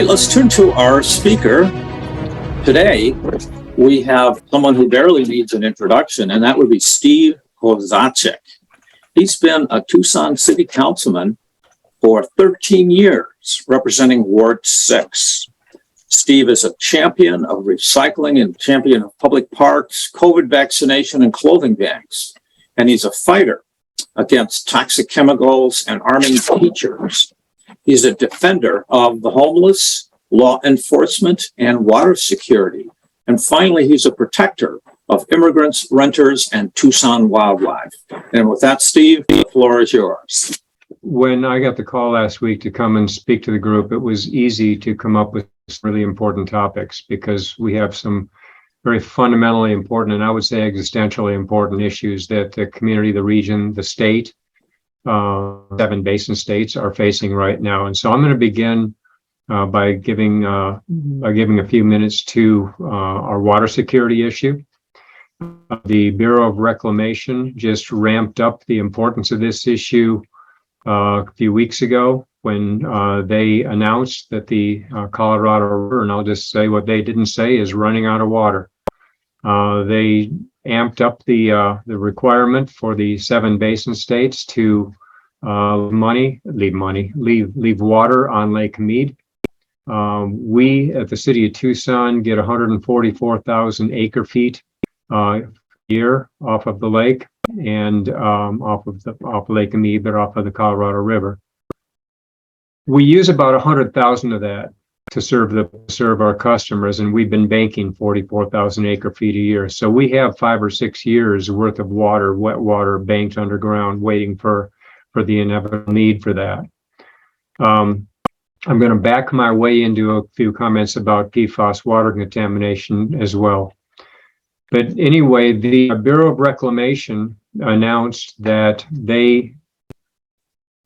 right, let's turn to our speaker. Today, we have someone who barely needs an introduction, and that would be Steve Kozachik. He's been a Tucson City Councilman for 13 years, representing Ward 6. Steve is a champion of recycling and champion of public parks, COVID vaccination, and clothing banks. And he's a fighter against toxic chemicals and arming teachers. He's a defender of the homeless, law enforcement, and water security. And finally, he's a protector of immigrants, renters, and Tucson wildlife. And with that, Steve, the floor is yours. When I got the call last week to come and speak to the group, it was easy to come up with really important topics because we have some very fundamentally important, and I would say existentially important issues that the community, the region, the state, 7 basin states are facing right now. And so I'm going to begin by giving a few minutes to our water security issue. The Bureau of Reclamation just ramped up the importance of this issue a few weeks ago when they announced that the Colorado River, and I'll just say what they didn't say, is running out of water. They amped up the requirement for the 7 basin states to leave water on Lake Mead. We at the city of Tucson get 144,000 acre feet a year off of the lake and off Lake Mead, but off of the Colorado River. We use about 100,000 of that to serve our customers, and we've been banking 44,000 acre feet a year. So we have 5 or 6 years worth of water, wet water, banked underground, waiting for the inevitable need for that. I'm going to back my way into a few comments about PFAS water contamination as well. But anyway, the Bureau of Reclamation announced that they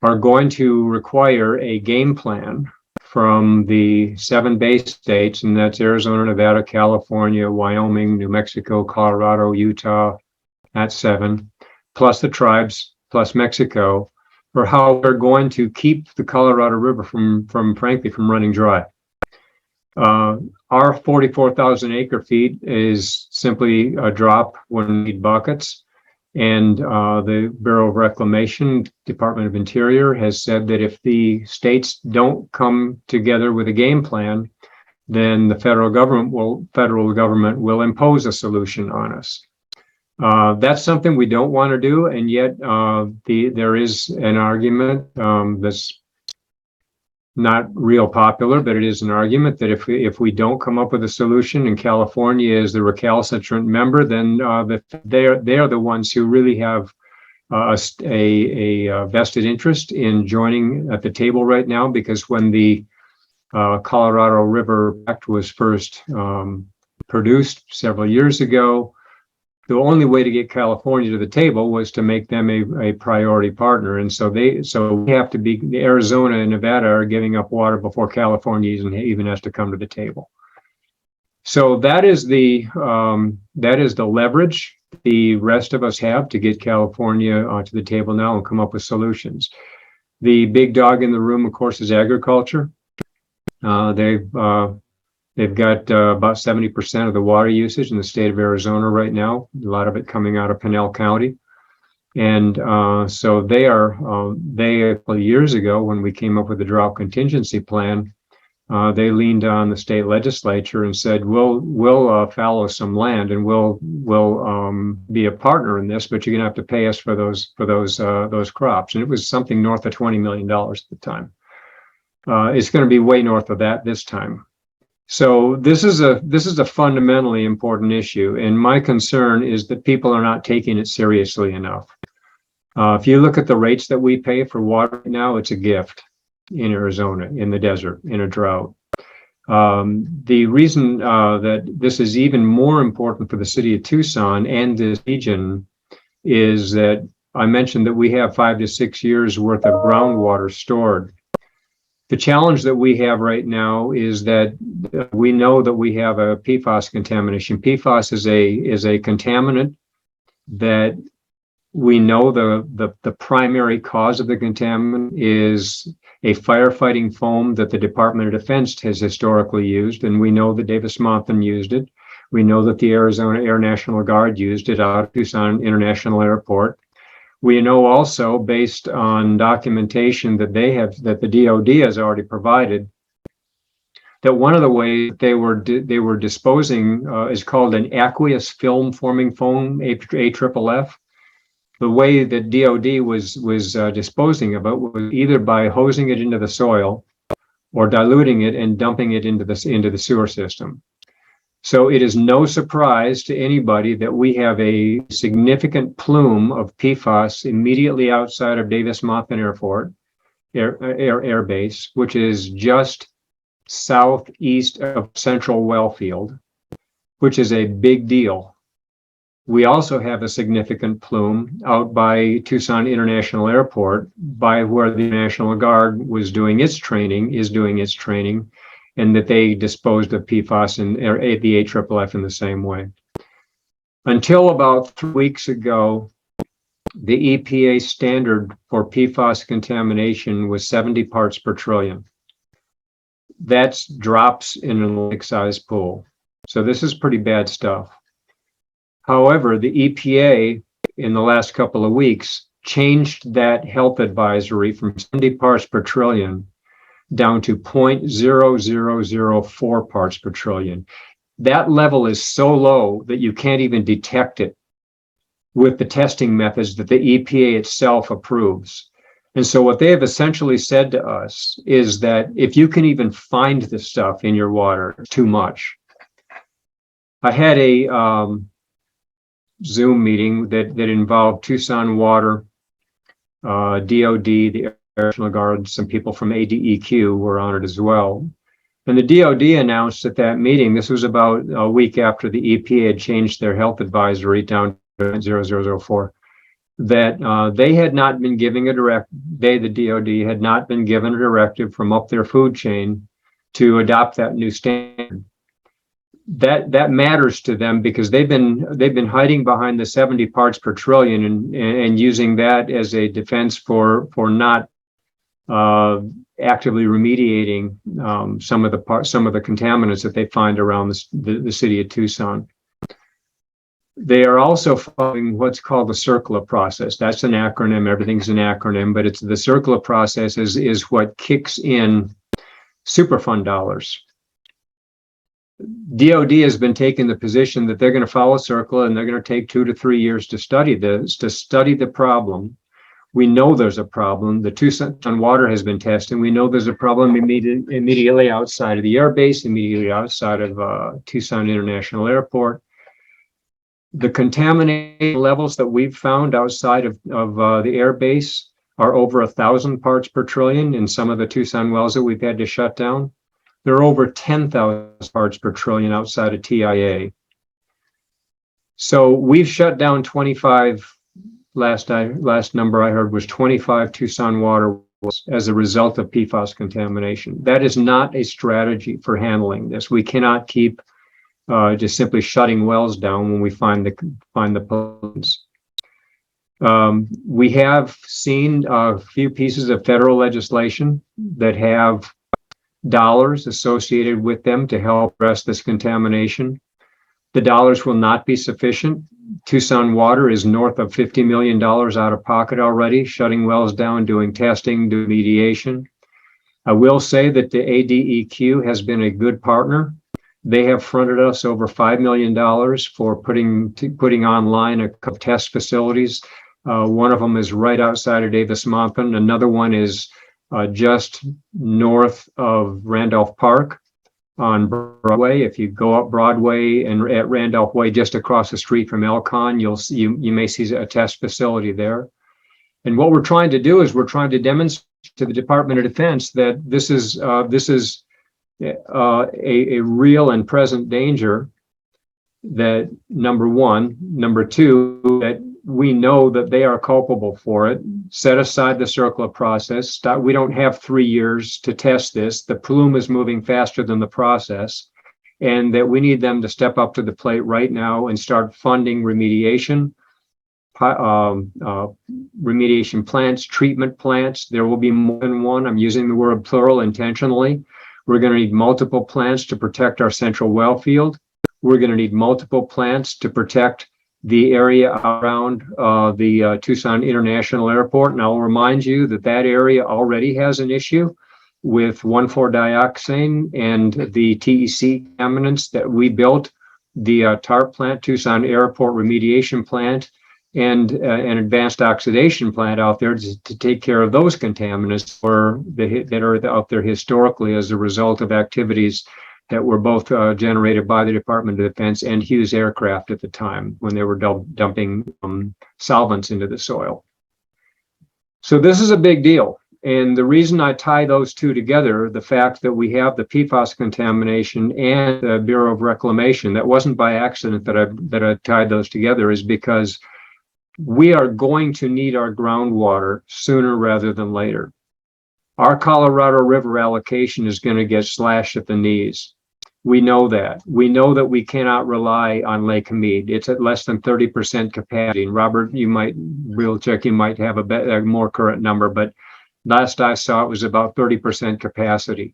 are going to require a game plan from the 7 base states, and that's Arizona, Nevada, California, Wyoming, New Mexico, Colorado, Utah, that's 7, plus the tribes, plus Mexico, for how they're going to keep the Colorado River from running dry. Our 44,000 acre feet is simply a drop when we need buckets. And the Bureau of Reclamation, Department of Interior, has said that if the states don't come together with a game plan, then the federal government will impose a solution on us. That's something we don't want to do, and yet there is an argument that's not real popular, but it is an argument that if we don't come up with a solution and California is the recalcitrant member, then they are the ones who really have a vested interest in joining at the table right now, because when the Colorado River Act was first produced several years ago, the only way to get California to the table was to make them a priority partner. And so we have to be, Arizona and Nevada are giving up water before California even has to come to the table. So that is the leverage the rest of us have to get California to the table now and come up with solutions. The big dog in the room, of course, is agriculture. They've got about 70% of the water usage in the state of Arizona right now, a lot of it coming out of Pinal County. And so years ago, when we came up with the drought contingency plan, they leaned on the state legislature and said, we'll fallow some land and we'll be a partner in this, but you're gonna have to pay us for those crops. And it was something north of $20 million at the time. It's gonna be way north of that this time. So this is a fundamentally important issue, and my concern is that people are not taking it seriously enough. If you look at the rates that we pay for water now, it's a gift in Arizona, in the desert, in a drought. The reason that this is even more important for the city of Tucson and this region is that I mentioned that we have 5 to 6 years worth of groundwater stored. The challenge that we have right now is that we know that we have a PFAS contamination. PFAS is a contaminant that we know the primary cause of the contaminant is a firefighting foam that the Department of Defense has historically used, and we know that Davis-Monthan used it. We know that the Arizona Air National Guard used it out of Tucson International Airport. We know also, based on documentation that the DOD has already provided, that one of the ways they were disposing is called an aqueous film forming foam, AFFF. The way that DOD was disposing of it was either by hosing it into the soil or diluting it and dumping it into the sewer system. So it is no surprise to anybody that we have a significant plume of PFAS immediately outside of Davis-Monthan Air Base, which is just southeast of Central Wellfield, which is a big deal. We also have a significant plume out by Tucson International Airport, by where the National Guard is doing its training, and that they disposed of PFAS and the AFFF in the same way. Until about 3 weeks ago, the EPA standard for PFAS contamination was 70 parts per trillion. That's drops in an Olympic-sized pool. So this is pretty bad stuff. However, the EPA in the last couple of weeks changed that health advisory from 70 parts per trillion down to 0.0004 parts per trillion. That level is so low that you can't even detect it with the testing methods that the EPA itself approves. And so what they have essentially said to us is that if you can even find the stuff in your water, it's too much. I had a Zoom meeting that involved Tucson Water, DOD, the National Guard, some people from ADEQ were on it as well. And the DOD announced at that meeting, this was about a week after the EPA had changed their health advisory down to 0.0004, that they had not been giving the DOD had not been given a directive from up their food chain to adopt that new standard. That matters to them because they've been hiding behind the 70 parts per trillion and using that as a defense for not actively remediating some of the contaminants that they find around the city of Tucson. They are also following what's called the CERCLA process. That's an acronym. Everything's an acronym, but it's the CERCLA process is what kicks in Superfund dollars. DOD has been taking the position that they're going to follow CERCLA and they're going to take 2 to 3 years to study the problem. We know there's a problem. The Tucson water has been tested. We know there's a problem immediately outside of the air base, immediately outside of Tucson International Airport. The contamination levels that we've found outside of the air base are over 1,000 parts per trillion in some of the Tucson wells that we've had to shut down. There are over 10,000 parts per trillion outside of TIA. So we've shut down 25, last number I heard was 25 Tucson water wells as a result of PFAS contamination. That is not a strategy for handling this. We cannot keep just simply shutting wells down when we find the pollutants. We have seen a few pieces of federal legislation that have dollars associated with them to help address this contamination. The dollars will not be sufficient. Tucson Water is north of $50 million out of pocket already, shutting wells down, doing testing, doing mediation. I will say that the ADEQ has been a good partner. They have fronted us over $5 million for putting online a couple of test facilities. One of them is right outside of Davis-Monthan. Another one is just north of Randolph Park on Broadway. If you go up Broadway and at Randolph Way, just across the street from Elcon, you may see a test facility there. And what we're trying to do is we're trying to demonstrate to the Department of Defense that this is a real and present danger. That number one. Number two, that we know that they are culpable for it. Set aside the CERCLA process. We don't have 3 years to test this. The plume is moving faster than the process, and that we need them to step up to the plate right now and start funding remediation remediation plants, treatment plants. There will be more than one. I'm using the word plural intentionally. We're going to need multiple plants to protect our central well field. We're going to need multiple plants to protect the area around the Tucson International Airport. And I'll remind you that that area already has an issue with 1,4-dioxane and the TEC contaminants that we built, the TARP plant, Tucson Airport Remediation Plant, and an advanced oxidation plant out there to take care of those contaminants that are out there historically as a result of activities that were both generated by the Department of Defense and Hughes Aircraft at the time when they were dumping solvents into the soil. So this is a big deal. And the reason I tie those two together, the fact that we have the PFAS contamination and the Bureau of Reclamation, that wasn't by accident that I tied those together, is because we are going to need our groundwater sooner rather than later. Our Colorado River allocation is going to get slashed at the knees. We know that. We know that we cannot rely on Lake Mead. It's at less than 30% capacity. And Robert, you might you might have a more current number, but last I saw it was about 30% capacity.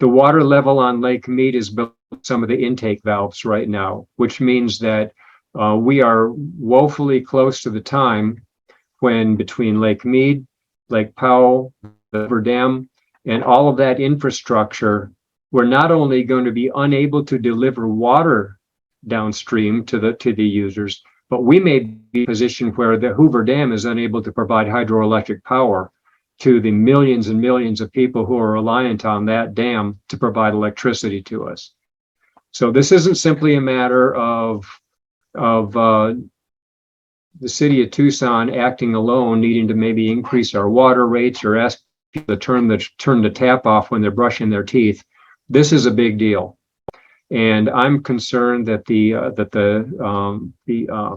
The water level on Lake Mead is below some of the intake valves right now, which means that we are woefully close to the time when between Lake Mead, Lake Powell, the River Dam, and all of that infrastructure, we're not only going to be unable to deliver water downstream to the users, but we may be in a position where the Hoover Dam is unable to provide hydroelectric power to the millions and millions of people who are reliant on that dam to provide electricity to us. So this isn't simply a matter of the city of Tucson acting alone, needing to maybe increase our water rates or ask people to turn the tap off when they're brushing their teeth. This is a big deal, and I'm concerned that the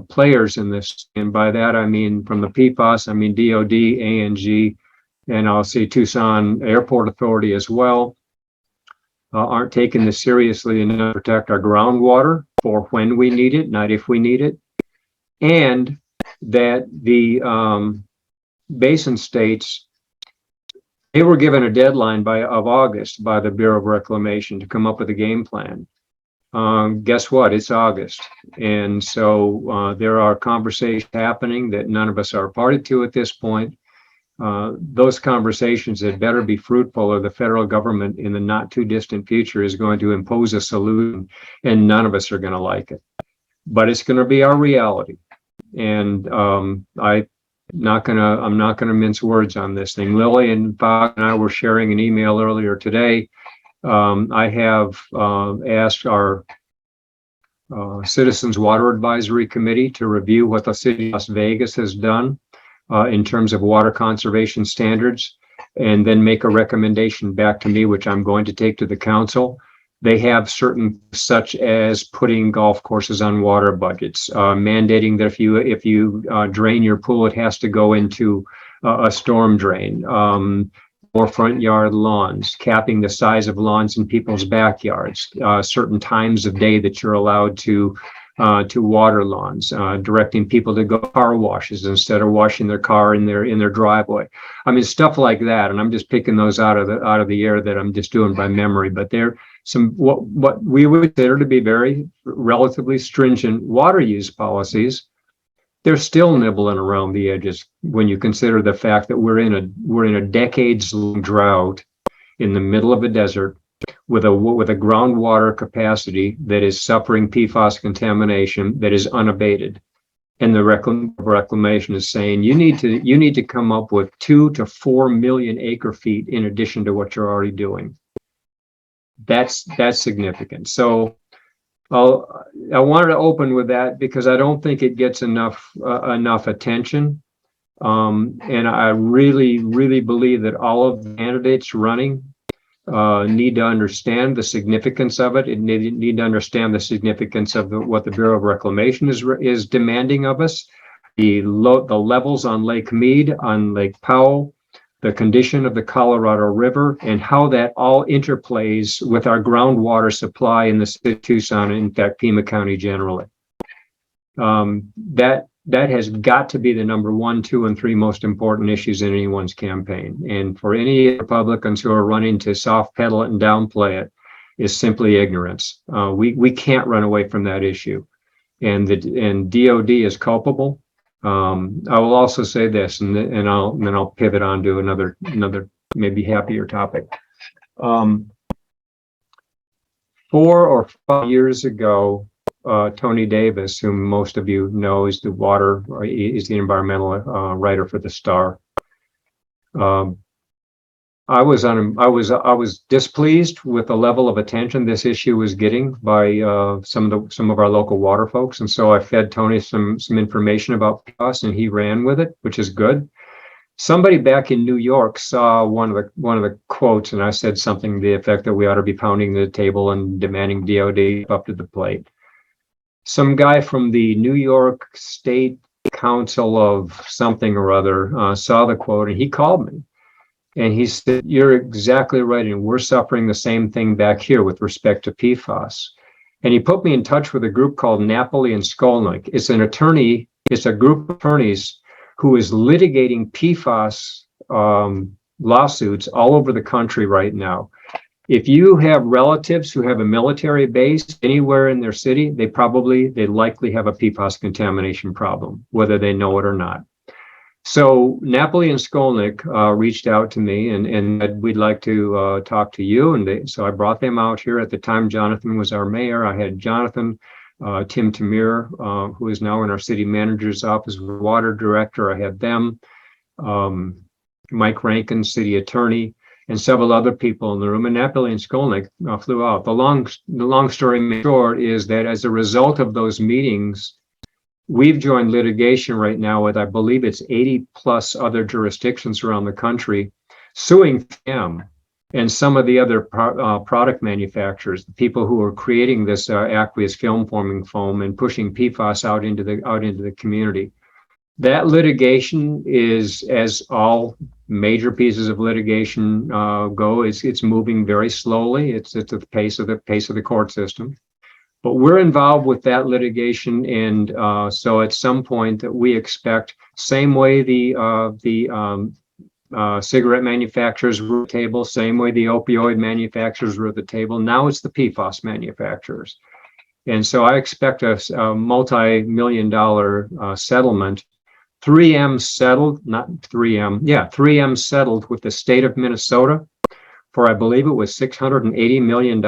players in this, and by that I mean from the PFAS, I mean DOD, ANG, and I'll say Tucson Airport Authority as well, aren't taking this seriously enough to protect our groundwater for when we need it, not if we need it, and that the basin states, they were given a deadline of August by the Bureau of Reclamation to come up with a game plan. Guess what? It's August. And so there are conversations happening that none of us are party to at this point. Those conversations had better be fruitful, or the federal government in the not too distant future is going to impose a solution and none of us are going to like it. But it's going to be our reality. And I'm not gonna mince words on this thing. Lily and Bob and I were sharing an email earlier today. I have asked our Citizens Water Advisory Committee to review what the city of Las Vegas has done in terms of water conservation standards, and then make a recommendation back to me, which I'm going to take to the council. They have certain, such as putting golf courses on water budgets, mandating that if you drain your pool, it has to go into a storm drain, more front yard lawns, capping the size of lawns in people's backyards, certain times of day that you're allowed to water lawns, directing people to go car washes instead of washing their car in their driveway. I mean, stuff like that. And I'm just picking those out of the air that I'm just doing by memory. But they're some what we would consider to be very relatively stringent water use policies. They're still nibbling around the edges when you consider the fact that we're in a decades-long drought in the middle of a desert, with a groundwater capacity that is suffering PFAS contamination that is unabated, and the reclamation is saying you need to come up with 2 to 4 million acre feet in addition to what you're already doing. That's significant. So I wanted to open with that because I don't think it gets enough attention, and I really believe that all of the candidates running need to understand the significance of it. And need to understand the significance of what the Bureau of Reclamation is demanding of us. The levels on Lake Mead, on Lake Powell, the condition of the Colorado River, and how that all interplays with our groundwater supply in the state of Tucson and in fact Pima County generally. That that has got to be the number 1, 2, and 3 most important issues in anyone's campaign. And for any Republicans who are running to soft pedal it and downplay it is simply ignorance. We can't run away from that issue. And DOD is culpable. I will also say this, and then I'll pivot on to another maybe happier topic. 4 or 5 years ago, Tony Davis, whom most of you know is the environmental writer for the Star. I was displeased with the level of attention this issue was getting by some of our local water folks, and so I fed Tony some information about PFAS, and he ran with it, which is good. Somebody back in New York saw one of the quotes, and I said something to the effect that we ought to be pounding the table and demanding DOD up to the plate. Some guy from the New York State Council of something or other saw the quote, and he called me. And he said, "You're exactly right, and we're suffering the same thing back here with respect to PFAS." And he put me in touch with a group called Napoli and Skolnick. It's a group of attorneys who is litigating PFAS lawsuits all over the country right now. If you have relatives who have a military base anywhere in their city, they likely have a PFAS contamination problem, whether they know it or not. So Napoli and Skolnick reached out to me and said, "We'd like to talk to you." And so I brought them out here. At the time, Jonathan was our mayor. I had Jonathan, Tim Tamir, who is now in our city manager's office, water director. I had them, Mike Rankin, city attorney, and several other people in the room. And Napoli and Skolnick flew out. The long story short is that as a result of those meetings, we've joined litigation right now with, I believe it's 80 plus other jurisdictions around the country, suing them and some of the other product manufacturers, the people who are creating this aqueous film forming foam and pushing PFAS out into the community. That litigation is, as all major pieces of litigation go, it's moving very slowly. It's at the pace of the court system. But we're involved with that litigation, and so at some point that we expect, same way the cigarette manufacturers were at the table, same way the opioid manufacturers were at the table. Now it's the PFAS manufacturers, and so I expect a multi-million-dollar settlement. 3M settled, not 3M, yeah, 3M settled with the state of Minnesota for, I believe it was $680 million.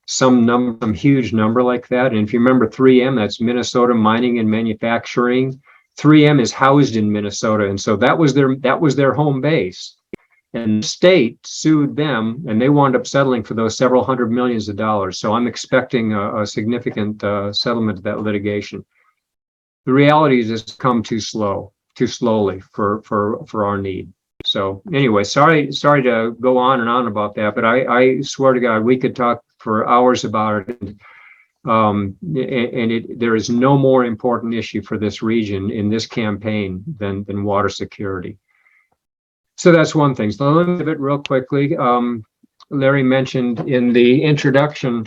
Some huge number like that. And if you remember 3M, that's Minnesota Mining and Manufacturing. 3M is housed in Minnesota. And so that was their home base. And the state sued them, and they wound up settling for those several hundred millions of dollars. So I'm expecting a significant settlement of that litigation. The reality is it's come too slowly for our need. So anyway, sorry to go on and on about that, but I swear to God, we could talk for hours about it. There is no more important issue for this region in this campaign than water security. So that's one thing. So let me pivot real quickly. Larry mentioned in the introduction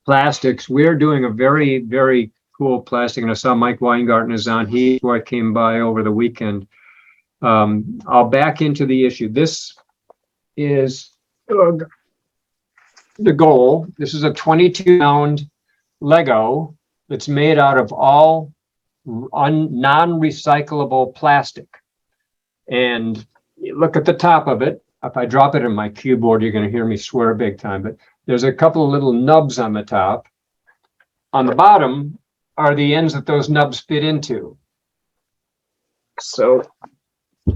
plastics. We're doing a very, very cool plastic, and I saw Mike Weingarten is on. He came by over the weekend. I'll back into the issue. This is the goal. This is a 22-pound Lego that's made out of all non-recyclable plastic. And you look at the top of it. If I drop it in my keyboard, you're going to hear me swear big time, but there's a couple of little nubs on the top. On the bottom are the ends that those nubs fit into. So I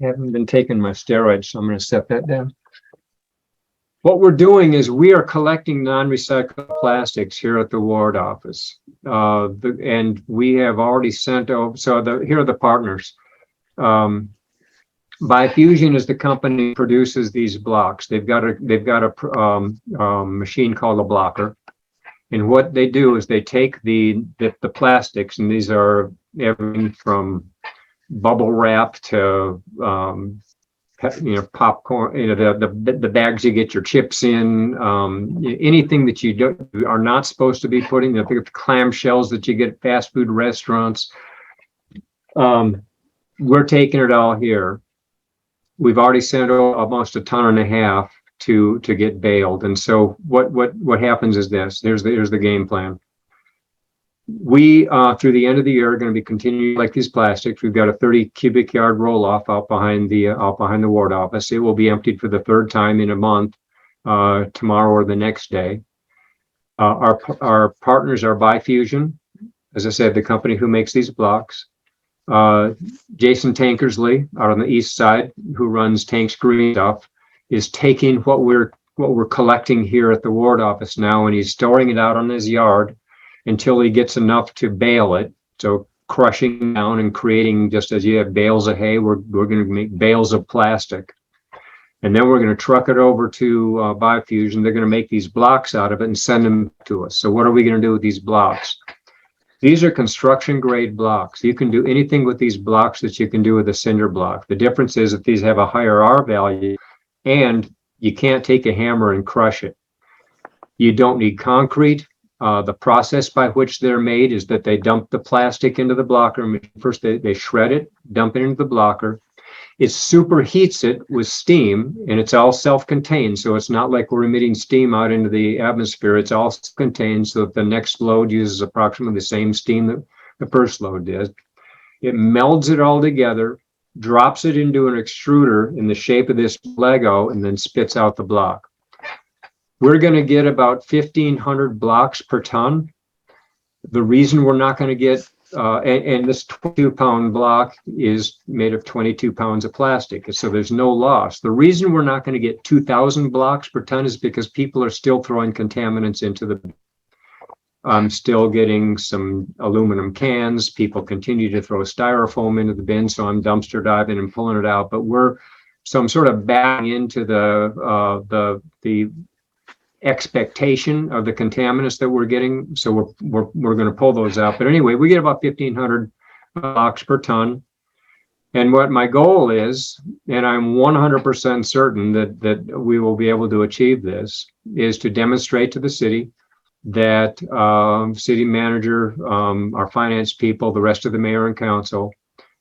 haven't been taking my steroids, so I'm going to set that down. What we're doing is we are collecting non-recyclable plastics here at the ward office. And we have already sent over, here are the partners. Bifusion is the company that produces these blocks. They've got a machine called a blocker. And what they do is they take the plastics, and these are everything from bubble wrap to popcorn, the bags you get your chips in, anything that you are not supposed to be putting, the clamshells that you get at fast food restaurants. We're taking it all here. We've already sent almost 1.5 tons to get baled. And so what happens is this. Here's the game plan. We through the end of the year are going to be continuing like these plastics. We've got a 30 cubic yard roll off out behind the ward office. It will be emptied for the 3rd time in a month, tomorrow or the next day. Our partners are Bifusion, as I said, the company who makes these blocks. Jason Tankersley out on the east side, who runs Tank's Green Stuff, is taking what we're collecting here at the ward office now, and he's storing it out on his yard until he gets enough to bale it. So crushing down and creating, just as you have bales of hay, we're going to make bales of plastic. And then we're going to truck it over to Bifusion. They're going to make these blocks out of it and send them to us. So what are we going to do with these blocks? These are construction grade blocks. You can do anything with these blocks that you can do with a cinder block. The difference is that these have a higher R value, and you can't take a hammer and crush it. You don't need concrete. The process by which they're made is that they dump the plastic into the blocker. First, they shred it, dump it into the blocker. It superheats it with steam, and it's all self-contained. So it's not like we're emitting steam out into the atmosphere. It's all contained, so that the next load uses approximately the same steam that the first load did. It melds it all together, drops it into an extruder in the shape of this Lego, and then spits out the block. We're going to get about 1,500 blocks per ton. The reason we're not going to get, and this 22-pound block is made of 22 pounds of plastic, so there's no loss. The reason we're not going to get 2,000 blocks per ton is because people are still throwing contaminants into the. I'm still getting some aluminum cans. People continue to throw styrofoam into the bin, so I'm dumpster diving and pulling it out. But I'm sort of backing into the expectation of the contaminants that we're getting. So we're going to pull those out. But anyway, we get about 1,500 blocks per ton. And what my goal is, and I'm 100% certain that we will be able to achieve this, is to demonstrate to the city that city manager, our finance people, the rest of the mayor and council,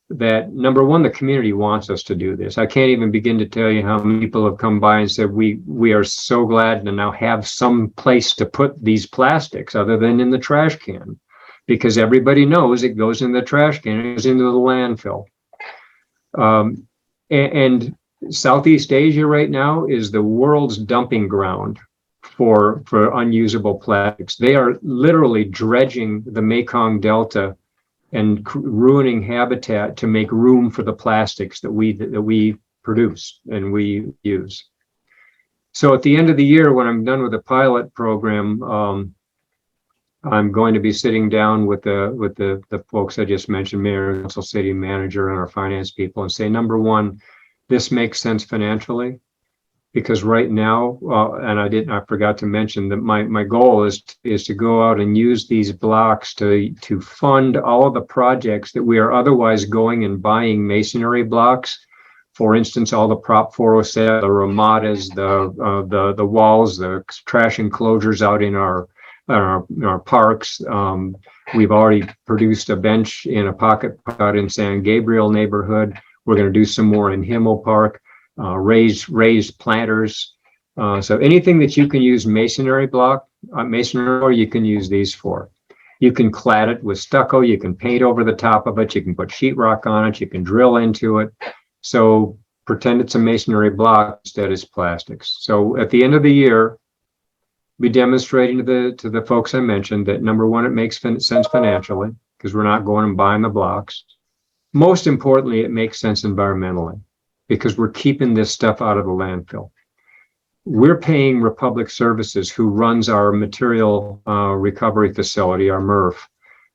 that number one, the community wants us to do this. I can't even begin to tell you how many people have come by and said, we are so glad to now have some place to put these plastics other than in the trash can, because everybody knows it goes in the trash can, it goes into the landfill. And Southeast Asia right now is the world's dumping ground for unusable plastics. They are literally dredging the Mekong Delta and ruining habitat to make room for the plastics that we produce and we use. So at the end of the year, when I'm done with the pilot program, I'm going to be sitting down with the folks I just mentioned, mayor, council, city manager, and our finance people, and say, number one, this makes sense financially. Because right now, and I forgot to mention that my goal is to go out and use these blocks to fund all of the projects that we are otherwise going and buying masonry blocks. For instance, all the Prop 407, the ramadas, the walls, the trash enclosures out in our parks. We've already produced a bench in a pocket out in San Gabriel neighborhood. We're going to do some more in Himmel Park. Raised planters. So anything that you can use masonry, or you can use these for. You can clad it with stucco, you can paint over the top of it, you can put sheetrock on it, you can drill into it. So pretend it's a masonry block instead it's plastics. So at the end of the year, be demonstrating to the folks I mentioned that number one, it makes sense financially because we're not going and buying the blocks. Most importantly, it makes sense environmentally, because we're keeping this stuff out of the landfill. We're paying Republic Services, who runs our material recovery facility, our MRF,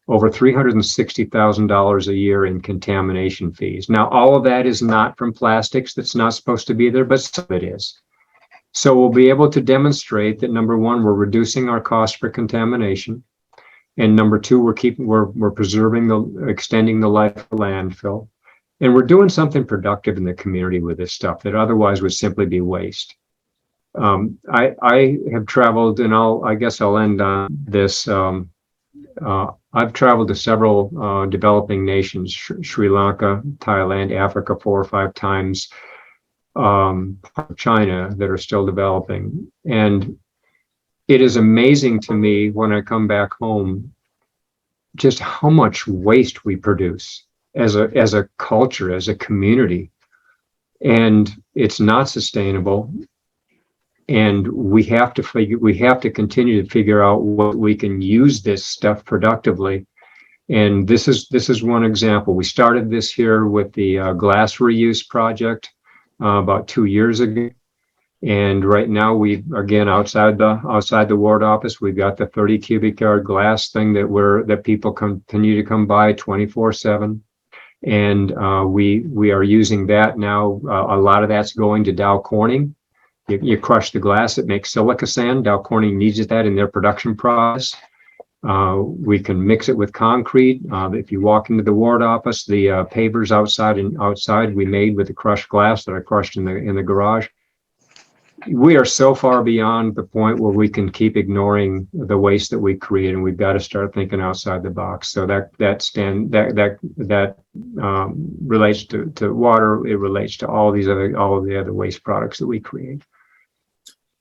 over $360,000 a year in contamination fees. Now, all of that is not from plastics that's not supposed to be there, but some of it is. So we'll be able to demonstrate that, number one, we're reducing our cost for contamination. And number two, we're preserving extending the life of the landfill. And we're doing something productive in the community with this stuff that otherwise would simply be waste. I have traveled, and I guess I'll end on this. I've traveled to several developing nations, Sri Lanka, Thailand, Africa 4 or 5 times, China that are still developing. And it is amazing to me when I come back home, just how much waste we produce as a culture, as a community. And it's not sustainable. And we have to continue to figure out what we can use this stuff productively. And this is one example. We started this here with the glass reuse project about 2 years ago. And right now again, outside the ward office, we've got the 30 cubic yard glass thing that people continue to come by 24/7. And we are using that now. A lot of that's going to Dow Corning. You crush the glass, it makes silica sand. Dow Corning needs that in their production process. We can mix it with concrete. If you walk into the ward office, the pavers outside we made with the crushed glass that I crushed in the garage. We are so far beyond the point where we can keep ignoring the waste that we create, and we've got to start thinking outside the box. So that relates to water. It relates to all of the other waste products that we create.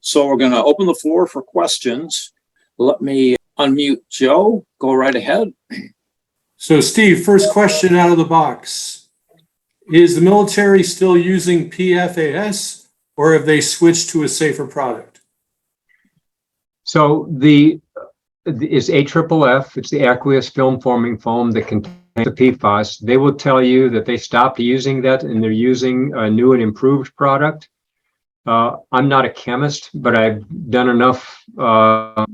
So we're going to open the floor for questions. Let me unmute Joe. Go right ahead. So Steve, first question out of the box. Is the military still using PFAS, or have they switched to a safer product? So it's AFFF. It's the aqueous film forming foam that contains the PFAS. They will tell you that they stopped using that and they're using a new and improved product. I'm not a chemist, but I've done enough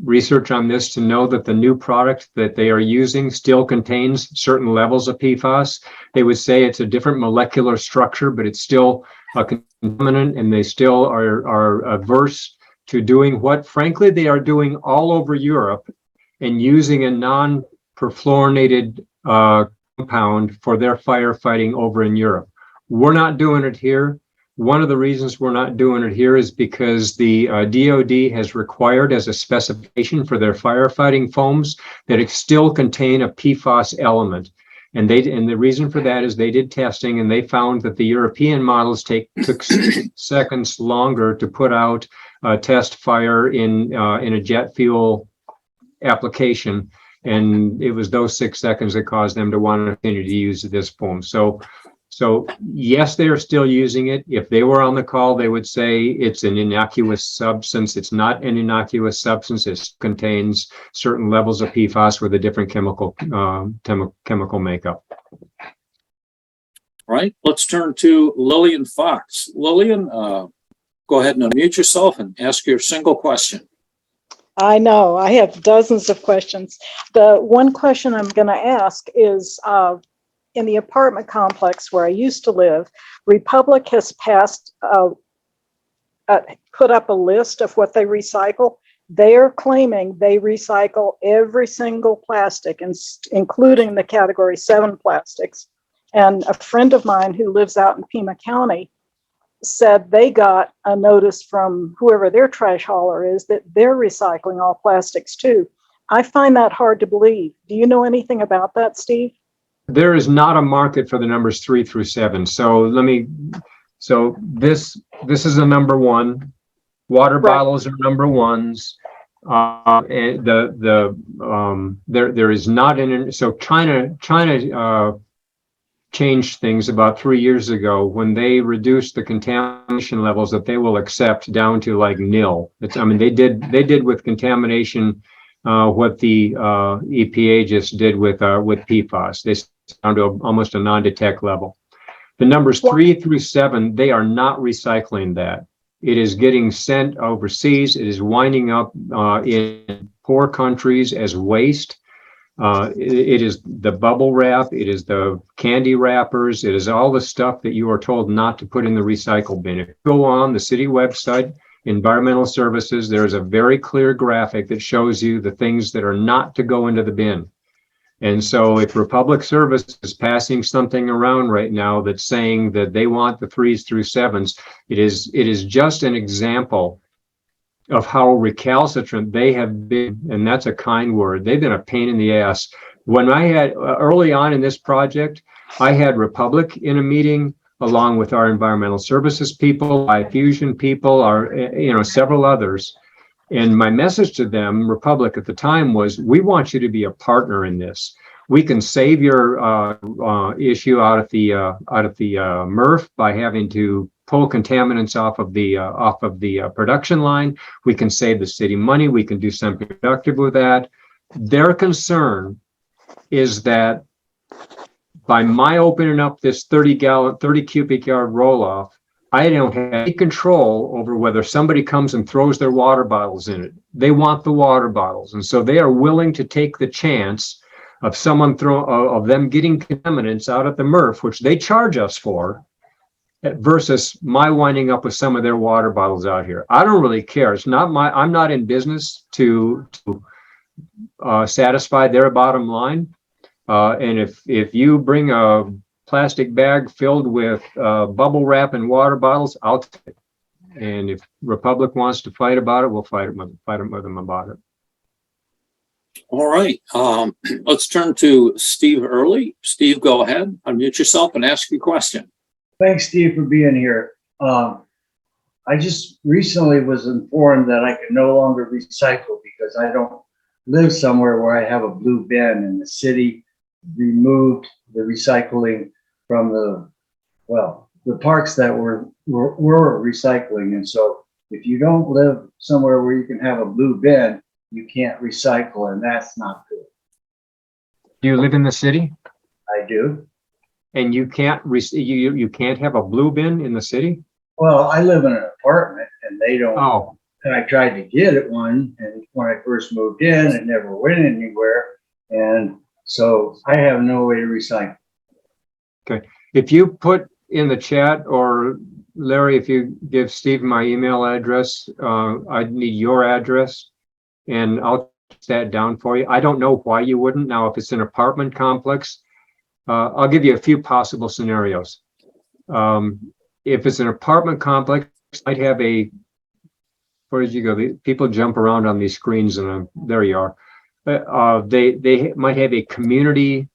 research on this to know that the new product that they are using still contains certain levels of PFAS. They would say it's a different molecular structure, but it's still a contaminant, and they still are averse to doing what, frankly, they are doing all over Europe and using a non-perfluorinated compound for their firefighting over in Europe. We're not doing it here. One of the reasons we're not doing it here is because the DOD has required as a specification for their firefighting foams that it still contain a PFAS element. And the reason for that is they did testing and they found that the European models took 6 seconds longer to put out a test fire in a jet fuel application. And it was those 6 seconds that caused them to want to continue to use this foam. So yes, they are still using it. If they were on the call, they would say it's an innocuous substance. It's not an innocuous substance. It contains certain levels of PFAS with a different chemical makeup. All right, let's turn to Lillian Fox. Lillian, go ahead and unmute yourself and ask your single question. I know, I have dozens of questions. The one question I'm going to ask is, in the apartment complex where I used to live, Republic has put up a list of what they recycle. They are claiming they recycle every single plastic, including the category 7 plastics. And a friend of mine who lives out in Pima County said they got a notice from whoever their trash hauler is that they're recycling all plastics too. I find that hard to believe. Do you know anything about that, Steve? There is not a market for the numbers 3 through 7. So this is a number 1. Water bottles are number 1s. And there is not an, so China changed things about 3 years ago when they reduced the contamination levels that they will accept down to like nil. They did with contamination what the EPA just did with PFAS. They down to almost a non-detect level. The numbers 3 through 7, they are not recycling that. It is getting sent overseas. It is winding up in poor countries as waste. It is the bubble wrap. It is the candy wrappers. It is all the stuff that you are told not to put in the recycle bin. If you go on the city website, Environmental Services, there is a very clear graphic that shows you the things that are not to go into the bin. And so if Republic Service is passing something around right now that's saying that they want the 3s through 7s, it is just an example of how recalcitrant they have been. And that's a kind word. They've been a pain in the ass. When I had early on in this project, I had Republic in a meeting along with our environmental services people, iFusion people, several others. And my message to them, Republic at the time, was, we want you to be a partner in this. We can save your issue out of the MRF by having to pull contaminants off of the production line. We can save the city money. We can do something productive with that. Their concern is that by my opening up this 30 cubic yard roll off, I don't have any control over whether somebody comes and throws their water bottles in it. They want the water bottles. And so they are willing to take the chance of of them getting contaminants out at the MRF, which they charge us for, versus my winding up with some of their water bottles out here. I don't really care. I'm not in business to satisfy their bottom line. And if you bring a plastic bag filled with bubble wrap and water bottles, I'll take it. And if Republic wants to fight about it, we'll fight with them about it. All right. Let's turn to Steve Early. Steve, go ahead, unmute yourself and ask your question. Thanks, Steve, for being here. I just recently was informed that I can no longer recycle because I don't live somewhere where I have a blue bin, and the city removed the recycling from the parks that were recycling. And so if you don't live somewhere where you can have a blue bin, you can't recycle, and that's not good. Do you live in the city? I do. And you can't you can't have a blue bin in the city? Well, I live in an apartment, and they don't. Oh. And I tried to get it one, and when I first moved in, it never went anywhere. And so I have no way to recycle. Okay. If you put in the chat, or Larry, if you give Steve my email address, I'd need your address and I'll put that down for you. I don't know why you wouldn't. Now, if it's an apartment complex, I'll give you a few possible scenarios. If it's an apartment complex, I'd have where did you go? People jump around on these screens, and there you are. They might have a community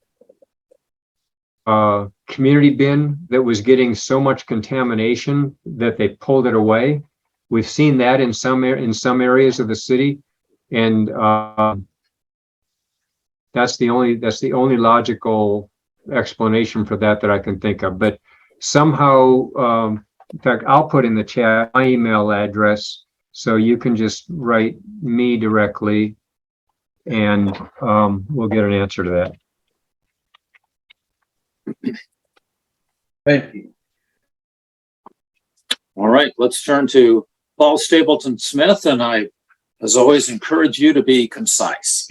bin that was getting so much contamination that they pulled it away. We've seen that in some areas of the city, and that's the only logical explanation for that I can think of. But somehow, in fact, I'll put in the chat my email address so you can just write me directly, and we'll get an answer to that. Thank you. All right, let's turn to Paul Stapleton Smith, and I, as always, encourage you to be concise.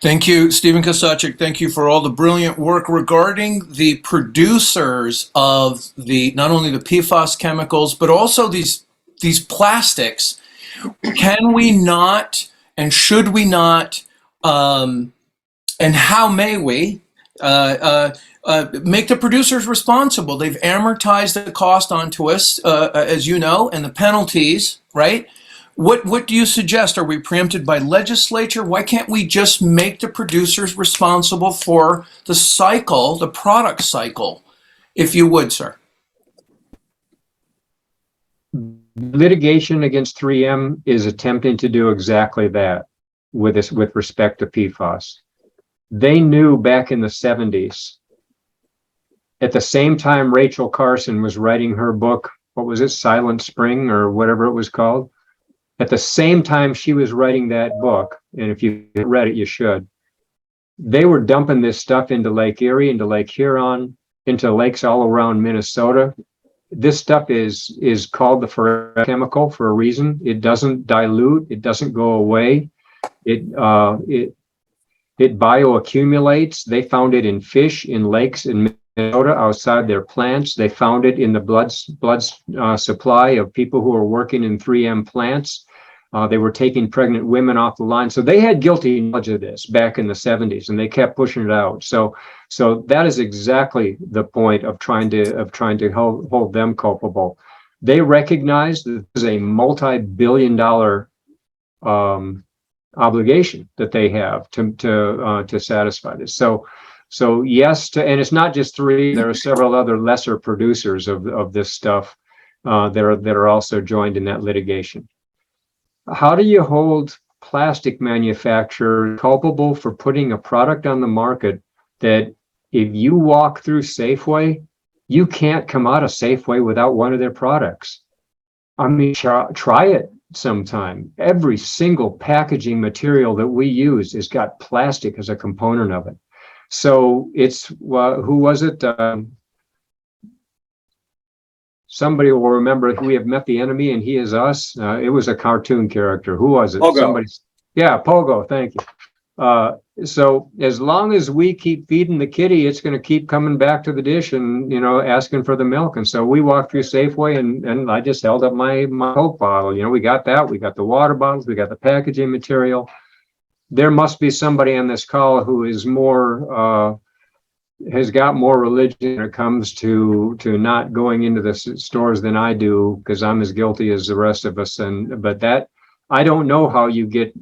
Thank you, Stephen Kozachik. Thank you for all the brilliant work regarding the producers of not only the PFAS chemicals, but also these plastics. Can we not, and should we not, and how may we make the producers responsible? They've amortized the cost onto us, as you know, and the penalties, right? What do you suggest? Are we preempted by legislature? Why can't we just make the producers responsible for the cycle, the product cycle, if you would, sir? Litigation against 3M is attempting to do exactly that with respect to PFAS. They knew back in the 70s, at the same time Rachel Carson was writing her book, what was it, Silent Spring or whatever it was called? At the same time she was writing that book, and if you read it, you should, they were dumping this stuff into Lake Erie, into Lake Huron, into lakes all around Minnesota. This stuff is called the forever chemical for a reason. It doesn't dilute. It doesn't go away. It bioaccumulates. They found it in fish, in lakes in Minnesota, outside their plants. They found it in the blood supply of people who are working in 3M plants. They were taking pregnant women off the line. So they had guilty knowledge of this back in the 70s, and they kept pushing it out. So that is exactly the point of trying to hold them culpable. They recognize that this is a multi-billion-dollar obligation that they have to satisfy this. So yes, and it's not just three. There are several other lesser producers of this stuff that are also joined in that litigation. How do you hold plastic manufacturers culpable for putting a product on the market that if you walk through Safeway, you can't come out of Safeway without one of their products? I mean, try it sometime. Every single packaging material that we use has got plastic as a component of it. So it's, who was it? Somebody will remember if we have met the enemy and he is us. It was a cartoon character. Who was it? Pogo. Yeah, Pogo. Thank you. So as long as we keep feeding the kitty, it's going to keep coming back to the dish and, asking for the milk. And so we walked through Safeway and I just held up my Coke bottle. We got that. We got the water bottles. We got the packaging material. There must be somebody on this call who is more, has got more religion when it comes to not going into the stores than I do, because I'm as guilty as the rest of us. But that, I don't know how you get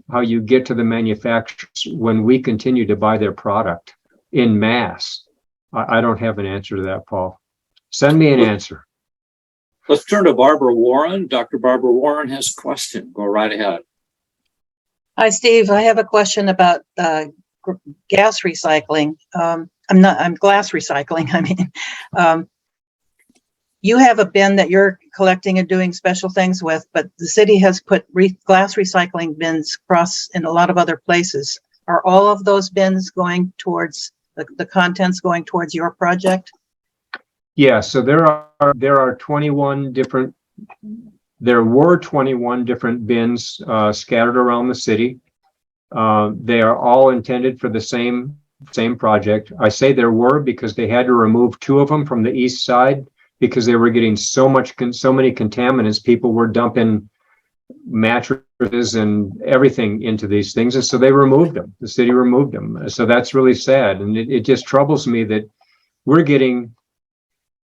to the manufacturers when we continue to buy their product in mass. I don't have an answer to that, Paul. Send me an answer. Let's turn to Barbara Warren. Dr. Barbara Warren has a question. Go right ahead. Hi, Steve. I have a question about gas recycling. I'm glass recycling. I mean, you have a bin that you're collecting and doing special things with, but the city has put glass recycling bins across in a lot of other places. Are all of those bins going towards the contents going towards your project? Yeah. So there were 21 different bins scattered around the city. They are all intended for the same project. I say there were because they had to remove 2 of them from the east side because they were getting so many contaminants. People were dumping mattresses and everything into these things, and so they removed them. The city removed them. So that's really sad, and it just troubles me that we're getting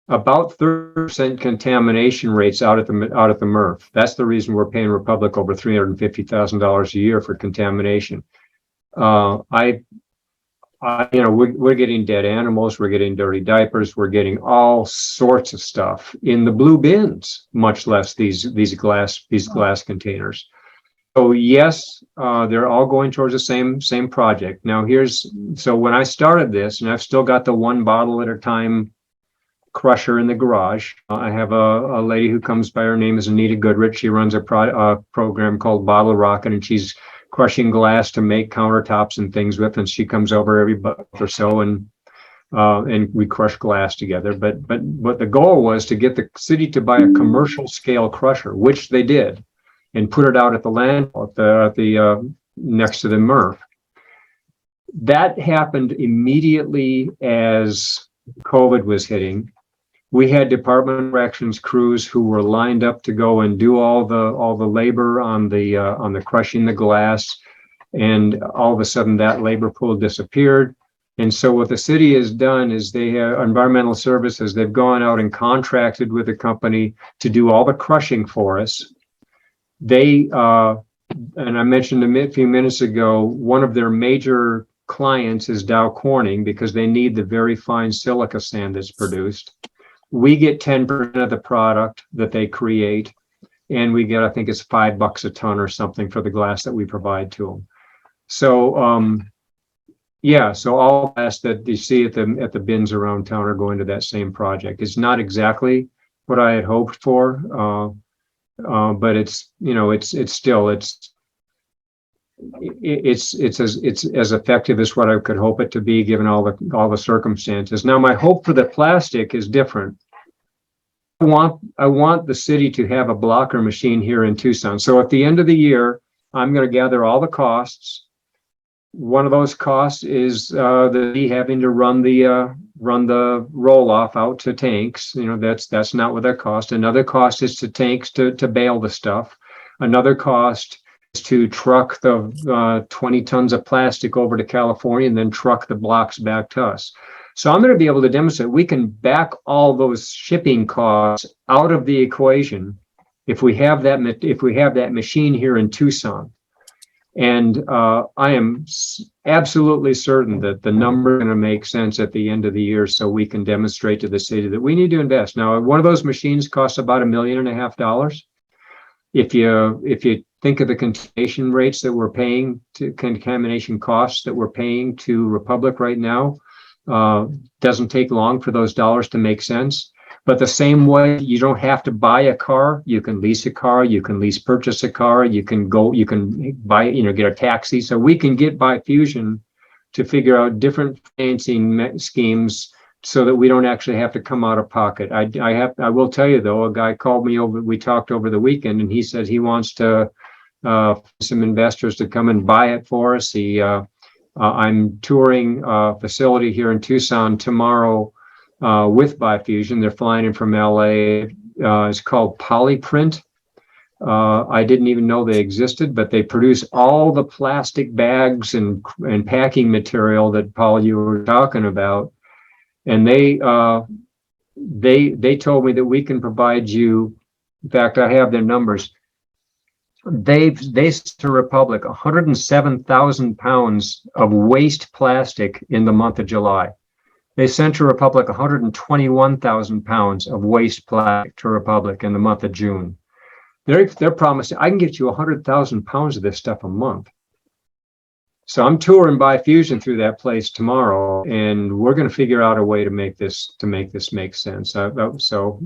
about 30% contamination rates out at the MRF. That's the reason we're paying Republic over $350,000 a year for contamination. We're getting dead animals, we're getting dirty diapers, we're getting all sorts of stuff in the blue bins, much less these glass containers. So yes, they're all going towards the same project. Now so when I started this, and I've still got the 1 bottle at a time crusher in the garage. I have a lady who comes by, her name is Anita Goodrich. She runs a program called Bottle Rocket, and she's crushing glass to make countertops and things with, and she comes over every month or so and we crush glass together. But the goal was to get the city to buy a commercial scale crusher, which they did, and put it out at the landfill at the next to the MRF. That happened immediately as COVID was hitting. We had Department of Corrections crews who were lined up to go and do all the labor on the crushing the glass, and all of a sudden that labor pool disappeared. And so what the city has done is they have environmental services. They've gone out and contracted with a company to do all the crushing for us. They and I mentioned a few minutes ago, one of their major clients is Dow Corning because they need the very fine silica sand that's produced. We get 10% of the product that they create, and we get, I think it's $5 a ton or something for the glass that we provide to them. So, so all glass that you see at the bins around town are going to that same project. It's not exactly what I had hoped for, but it's as effective as what I could hope it to be, given all the circumstances. Now, my hope for the plastic is different. I want the city to have a blocker machine here in Tucson. So at the end of the year, I'm going to gather all the costs. One of those costs is having to run the roll off out to tanks. That's not what that costs. Another cost is to tanks to bale the stuff. Another cost to truck the 20 tons of plastic over to California and then truck the blocks back to us. So I'm going to be able to demonstrate we can back all those shipping costs out of the equation if we have that machine here in Tucson. And I am absolutely certain that the number is going to make sense at the end of the year, so we can demonstrate to the city that we need to invest. Now, one of those machines costs about $1.5 million. If you think of the contamination rates that we're paying to contamination costs that we're paying to Republic right now, doesn't take long for those dollars to make sense. But the same way, you don't have to buy a car. You can lease a car. You can purchase a car. You can buy, get a taxi. So we can get Bifusion to figure out different financing schemes so that we don't actually have to come out of pocket. I will tell you though, a guy called me over, we talked over the weekend, and he said he wants to, some investors to come and buy it for us. I'm touring a facility here in Tucson tomorrow with Bifusion. They're flying in from LA. It's called Polyprint. I didn't even know they existed, but they produce all the plastic bags and packing material that, Paul, you were talking about. And they told me that we can provide you, in fact, I have their numbers. They sent to Republic 107,000 pounds of waste plastic in the month of July. They sent to Republic 121,000 pounds of waste plastic to Republic in the month of June. They're promising, I can get you 100,000 pounds of this stuff a month. So I'm touring Bifusion through that place tomorrow, and we're going to figure out a way to make this make sense. So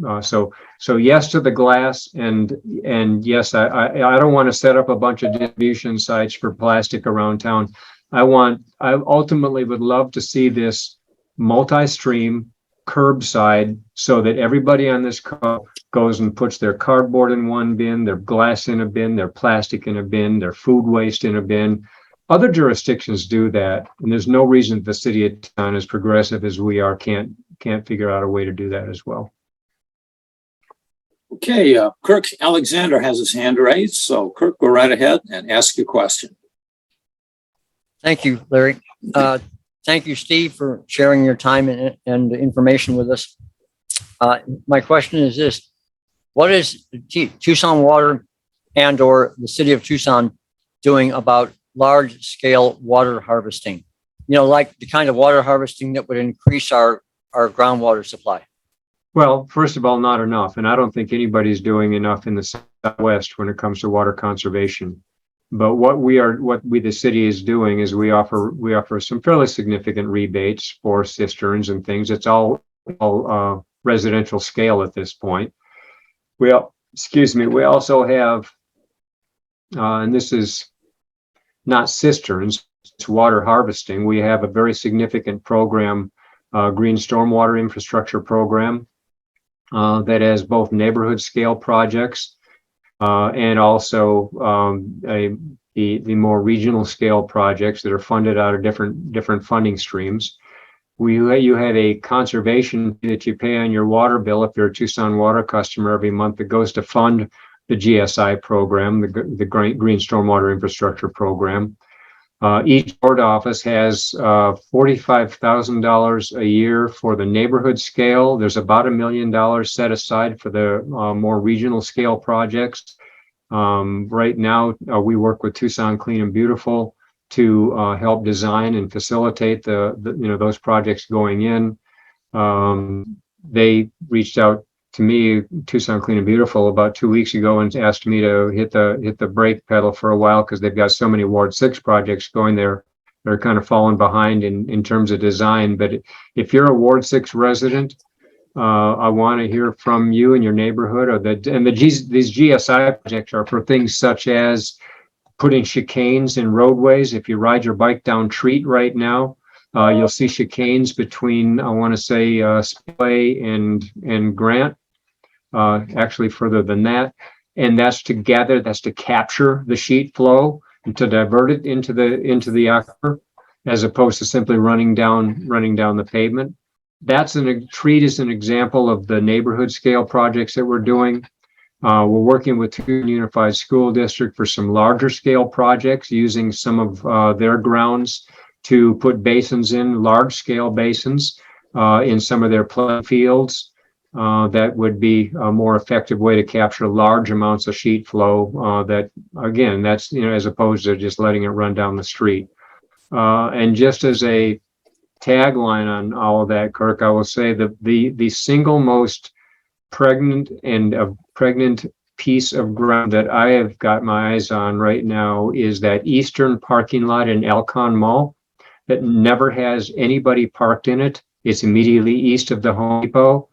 yes to the glass, and yes, I don't want to set up a bunch of distribution sites for plastic around town. I ultimately would love to see this multi-stream curbside so that everybody on this call goes and puts their cardboard in one bin, their glass in a bin, their plastic in a bin, their food waste in a bin. Other jurisdictions do that, and there's no reason the city of Tucson, as progressive as we are, can't figure out a way to do that as well. Okay, Kirk Alexander has his hand raised, so Kirk, go right ahead and ask your question. Thank you, Larry. Thank you, Steve, for sharing your time and information with us. My question is this: what is Tucson Water and/or the city of Tucson doing about large-scale water harvesting? Like the kind of water harvesting that would increase our groundwater supply. Well, first of all, not enough, and I don't think anybody's doing enough in the Southwest when it comes to water conservation. But what the city is doing is we offer some fairly significant rebates for cisterns and things. It's all residential scale at this point. We also have, and this is not cisterns, it's water harvesting. We have a very significant program, green stormwater infrastructure program, that has both neighborhood scale projects and also the more regional scale projects that are funded out of different funding streams. You have a conservation fee that you pay on your water bill if you're a Tucson Water customer every month that goes to fund the GSI program, the Green Stormwater Infrastructure Program. Each board office has $45,000 a year for the neighborhood scale. There's about $1 million set aside for the more regional scale projects. Right now, we work with Tucson Clean and Beautiful to help design and facilitate those projects going in. They reached out to me, Tucson Clean and Beautiful, about 2 weeks ago and asked me to hit the brake pedal for a while because they've got so many Ward 6 projects going there. They're kind of falling behind in terms of design. But if you're a Ward 6 resident, I want to hear from you and your neighborhood. These GSI projects are for things such as putting chicanes in roadways. If you ride your bike down Treat right now, you'll see chicanes between, I want to say, Spillway and Grant. Actually further than that, and that's to capture the sheet flow and to divert it into the aquifer, as opposed to simply running down the pavement. Treat is an example of the neighborhood scale projects that we're doing. We're working with Tucson Unified School District for some larger scale projects using some of their grounds to put basins in, large scale basins in some of their play fields. That would be a more effective way to capture large amounts of sheet flow. That again, that's, as opposed to just letting it run down the street. And just as a tagline on all of that, Kirk, I will say that the single most pregnant piece of ground that I have got my eyes on right now is that eastern parking lot in Elcon Mall that never has anybody parked in it. It's immediately east of the Home Depot.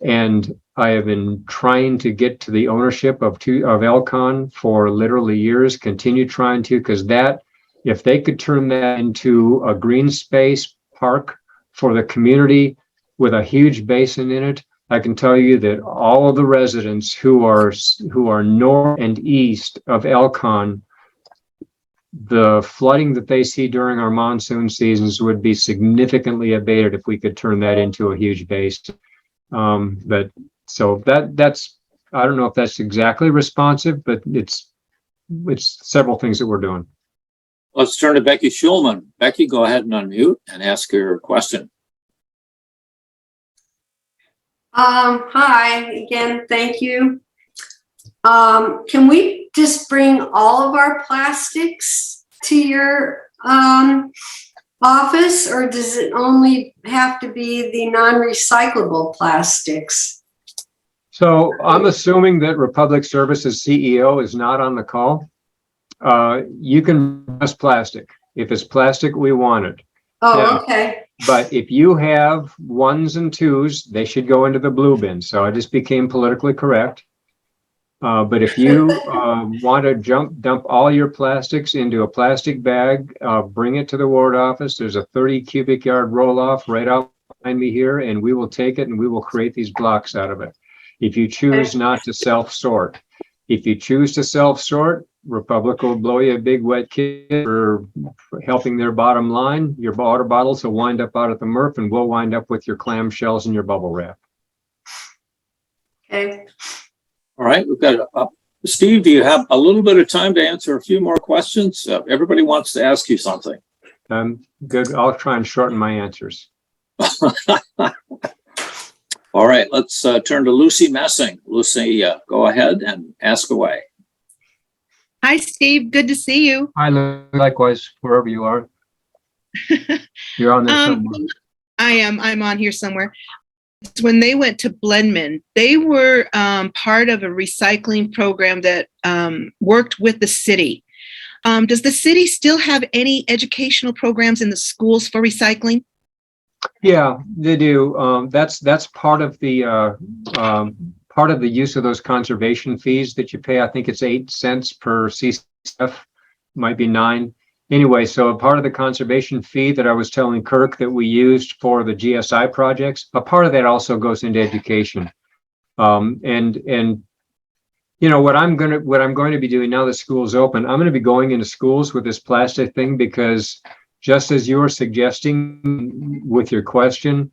And I have been trying to get to the ownership of Elcon for literally years, continue trying to, because that, if they could turn that into a green space park for the community with a huge basin in it, I can tell you that all of the residents who are north and east of Elcon, the flooding that they see during our monsoon seasons would be significantly abated if we could turn that into a huge basin. But so that's, I don't know if that's exactly responsive, but it's several things that we're doing. Let's turn to Becky Schulman. Becky, go ahead and unmute and ask your question. Hi again, thank you. Can we just bring all of our plastics to your office, or does it only have to be the non-recyclable plastics? So I'm assuming that Republic Services CEO is not on the call. You can press plastic. If it's plastic, we want it. Oh, Yeah. okay. But if you have ones and twos, they should go into the blue bin. So I just became politically correct. But if you want to dump all your plastics into a plastic bag, bring it to the ward office. There's a 30 cubic yard roll off right out behind me here, and we will take it and we will create these blocks out of it. If you choose not to self-sort. If you choose to self-sort, Republic will blow you a big wet kiss for helping their bottom line. Your water bottles will wind up out at the MRF, and we'll wind up with your clamshells and your bubble wrap. Okay. All right, we've got Steve, do you have a little bit of time to answer a few more questions? Everybody wants to ask you something. Good. I'll try and shorten my answers. All right, let's turn to Lucy Messing. Lucy, go ahead and ask away. Hi, Steve. Good to see you. Hi, likewise, wherever you are. You're on there somewhere. I am. I'm on here somewhere. When they went to Blendman, they were part of a recycling program that worked with the city. Does the city still have any educational programs in the schools for recycling? Yeah, they do. That's part of the use of those conservation fees that you pay. I think it's 8 cents per CCF, might be 9. Anyway, so a part of the conservation fee that I was telling Kirk that we used for the GSI projects, a part of that also goes into education. And you know what I'm going to be doing now that school's open, I'm going to be going into schools with this plastic thing, because just as you were suggesting with your question,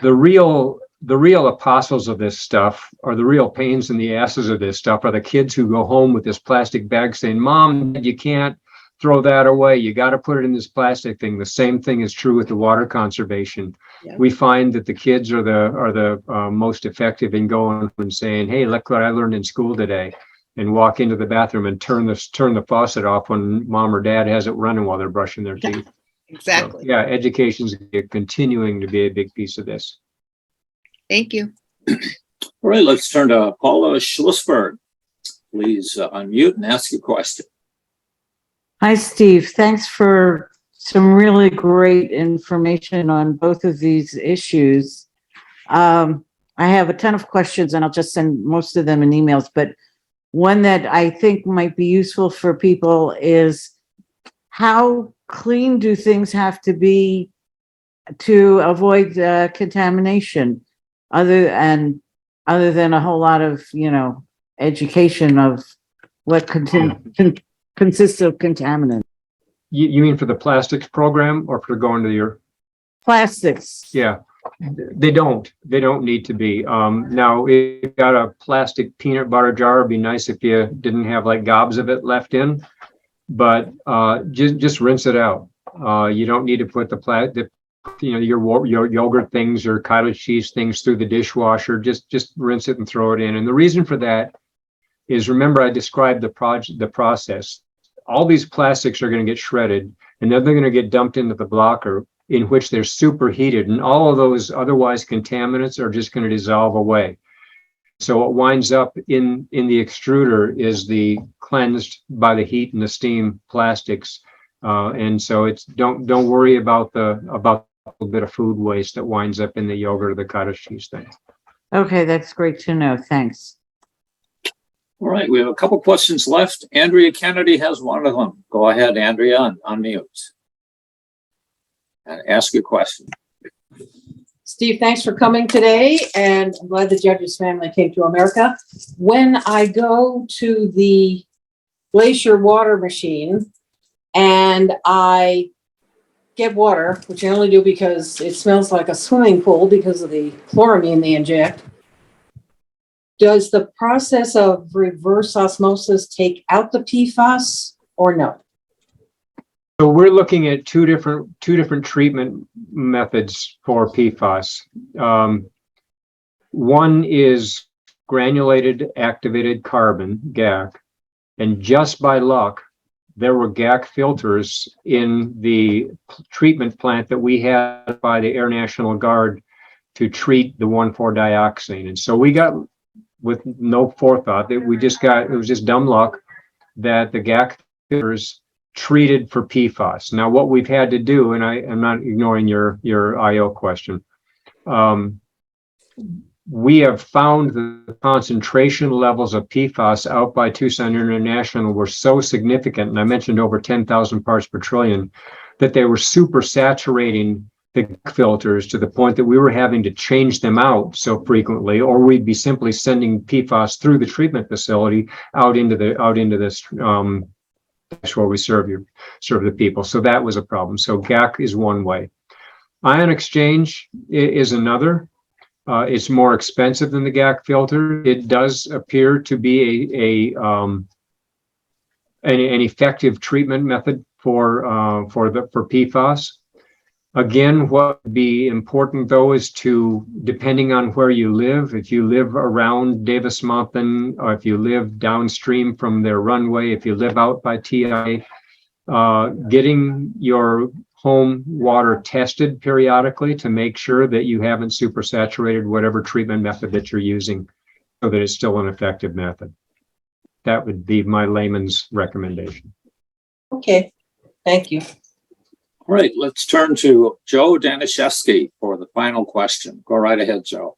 the real apostles of this stuff, or the real pains in the asses of this stuff, are the kids who go home with this plastic bag saying, "Mom, you can't throw that away. You got to put it in this plastic thing." The same thing is true with the water conservation. Yeah. We find that the kids are the most effective in going and saying, "Hey, look what I learned in school today," and walk into the bathroom and turn the faucet off when mom or dad has it running while they're brushing their teeth. Exactly. So, yeah, education is continuing to be a big piece of this. Thank you. All right, let's turn to Paula Schlussberg. Please unmute and ask your question. Hi, Steve. Thanks for some really great information on both of these issues. I have a ton of questions, and I'll just send most of them in emails, but one that I think might be useful for people is, how clean do things have to be to avoid contamination, other than a whole lot of, education of what consists of contaminants? You mean for the plastics program, or for going to your plastics? Yeah. They don't need to be. Now, if you've got a plastic peanut butter jar, it'd be nice if you didn't have like gobs of it left in, but just rinse it out. You don't need to put your yogurt things or cottage cheese things through the dishwasher. Just rinse it and throw it in. And the reason for that is, remember, I described the process. All these plastics are going to get shredded, and then they're going to get dumped into the blocker, in which they're superheated, and all of those otherwise contaminants are just going to dissolve away. So what winds up in the extruder is the cleansed by the heat and the steam plastics, and so it's don't worry about a little bit of food waste that winds up in the yogurt or the cottage cheese thing. Okay, that's great to know. Thanks. All right, we have a couple questions left. Andrea Kennedy has one of them. Go ahead, Andrea, unmute. And ask your question. Steve, thanks for coming today, and I'm glad the Judge's family came to America. When I go to the glacier water machine and I get water, which I only do because it smells like a swimming pool because of the chloramine they inject, does the process of reverse osmosis take out the PFAS or no? So we're looking at two different treatment methods for PFAS. One is granulated activated carbon, GAC, and just by luck, there were GAC filters in the treatment plant that we had by the Air National Guard to treat the 1,4-dioxane. And so we got, with no forethought, that it was just dumb luck that the GAC filters treated for PFAS. Now, what we've had to do, and I'm not ignoring your IO question, we have found the concentration levels of PFAS out by Tucson International were so significant, and I mentioned over 10,000 parts per trillion, that they were super saturating the filters to the point that we were having to change them out so frequently, or we'd be simply sending PFAS through the treatment facility out into this that's where we serve the people. So that was a problem. So GAC is one way. Ion exchange is another. It's more expensive than the GAC filter. It does appear to be an effective treatment method for PFAS. Again, what would be important though is to, depending on where you live, if you live around Davis Mountain, or if you live downstream from their runway, if you live out by TI, getting your home water tested periodically to make sure that you haven't supersaturated whatever treatment method that you're using, so that it's still an effective method. That would be my layman's recommendation. Okay, thank you. All right, let's turn to Joe Danishevsky for the final question. Go right ahead, Joe.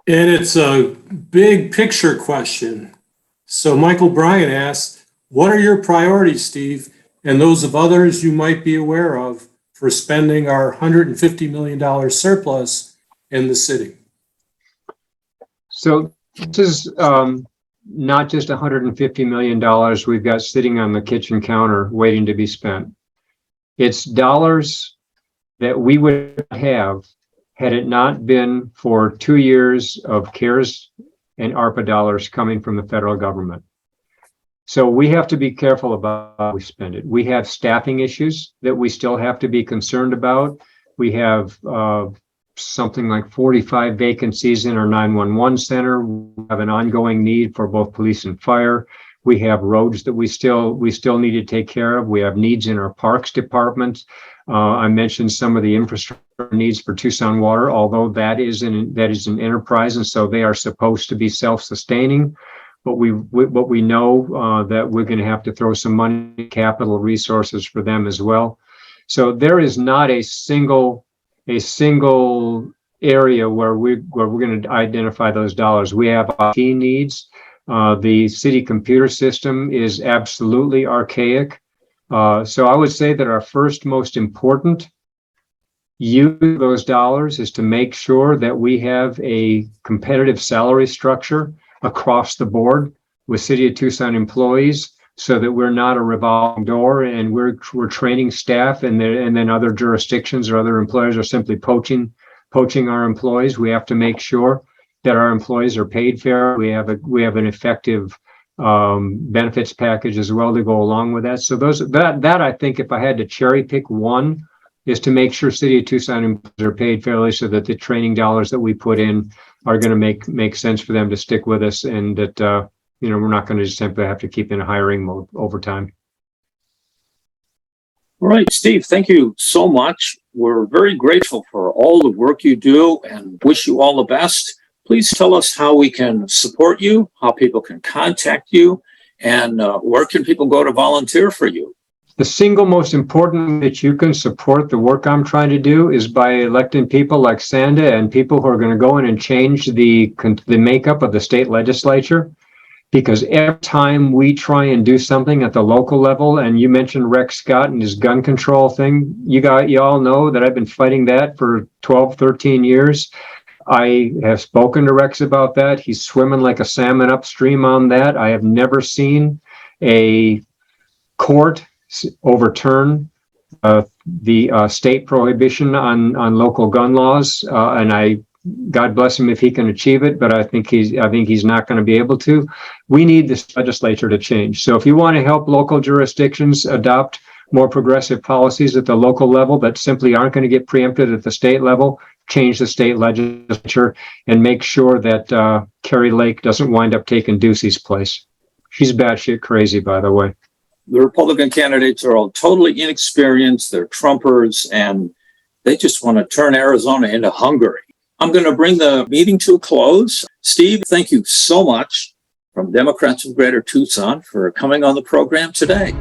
And it's a big picture question. So Michael Bryan asks, what are your priorities, Steve, and those of others you might be aware of, for spending our $150 million surplus in the city? So this is not just $150 million we've got sitting on the kitchen counter waiting to be spent. It's dollars that we would have had it not been for 2 years of CARES and ARPA dollars coming from the federal government. So we have to be careful about how we spend it. We have staffing issues that we still have to be concerned about. We have something like 45 vacancies in our 911 center. We have an ongoing need for both police and fire. We have roads that we still need to take care of. We have needs in our parks department. I mentioned some of the infrastructure needs for Tucson Water, although that is an enterprise, and so they are supposed to be self-sustaining. But we know that we're going to have to throw some money, capital resources for them as well. So there is not a single area where we're going to identify those dollars. We have IT needs. The city computer system is absolutely archaic. So I would say that our first most important use of those dollars is to make sure that we have a competitive salary structure across the board with City of Tucson employees, so that we're not a revolving door and we're training staff, and then other jurisdictions or other employers are simply poaching poaching our employees. We have to make sure that our employees are paid fair. We have an effective benefits package as well to go along with that. So that I think, if I had to cherry pick one, is to make sure City of Tucson employees are paid fairly, so that the training dollars that we put in are going to make sense for them to stick with us, and that we're not going to just simply have to keep in a hiring mode over time. All right, Steve, thank you so much. We're very grateful for all the work you do and wish you all the best. Please tell us how we can support you, how people can contact you, and where can people go to volunteer for you? The single most important that you can support the work I'm trying to do is by electing people like Sanda and people who are going to go in and change the makeup of the state legislature. Because every time we try and do something at the local level, and you mentioned Rex Scott and his gun control thing, you all know that I've been fighting that for 12, 13 years. I have spoken to Rex about that. He's swimming like a salmon upstream on that. I have never seen a court overturn the state prohibition on local gun laws, and God bless him if he can achieve it, but I think he's not going to be able to. We need this legislature to change. So if you want to help local jurisdictions adopt more progressive policies at the local level that simply aren't going to get preempted at the state level, change the state legislature and make sure that Carrie Lake doesn't wind up taking Ducey's place. She's batshit crazy, by the way. The Republican candidates are all totally inexperienced. They're Trumpers, and they just want to turn Arizona into Hungary. I'm going to bring the meeting to a close. Steve, thank you so much from Democrats of Greater Tucson for coming on the program today.